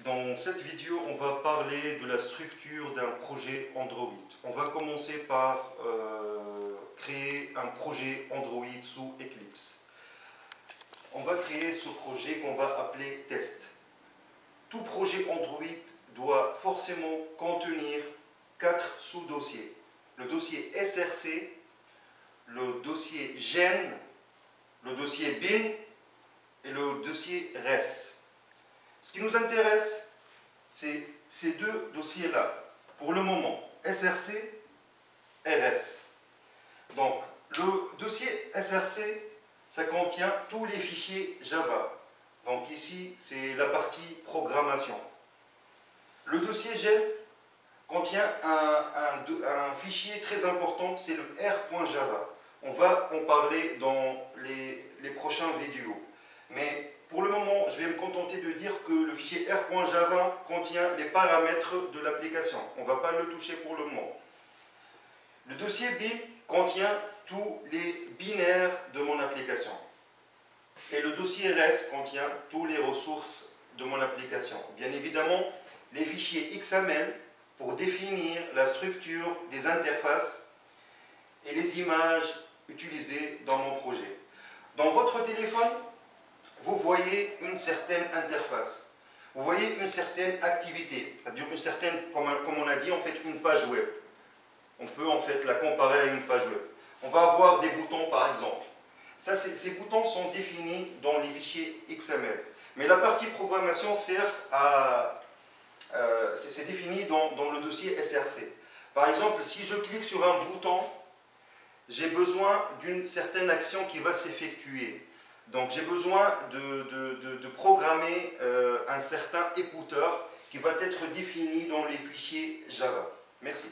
Dans cette vidéo, on va parler de la structure d'un projet Android. On va commencer par créer un projet Android sous Eclipse. On va créer ce projet qu'on va appeler test. Tout projet Android doit forcément contenir 4 sous-dossiers. Le dossier SRC, le dossier gen, le dossier bin et le dossier res. Ce qui nous intéresse, c'est ces deux dossiers-là. Pour le moment, SRC, RS. Donc, le dossier SRC, ça contient tous les fichiers Java. Donc ici, c'est la partie programmation. Le dossier gen contient un fichier très important, c'est le r.java. On va en parler dans les prochaines vidéos. Mais pour le moment, je vais me contenter de dire que le fichier r.java contient les paramètres de l'application. On ne va pas le toucher pour le moment. Le dossier bin contient tous les binaires de mon application. Et le dossier res contient toutes les ressources de mon application. Bien évidemment, les fichiers XML pour définir la structure des interfaces et les images utilisées dans mon projet. Dans votre téléphone, vous voyez une certaine interface. Vous voyez une certaine activité, c'est-à-dire une certaine, comme on a dit, en fait, une page web. On peut en fait la comparer à une page web. On va avoir des boutons par exemple. Ces boutons sont définis dans les fichiers XML. Mais la partie programmation sert à... c'est défini dans le dossier SRC. Par exemple, si je clique sur un bouton, j'ai besoin d'une certaine action qui va s'effectuer. Donc j'ai besoin de programmer un certain écouteur qui va être défini dans les fichiers Java. Merci.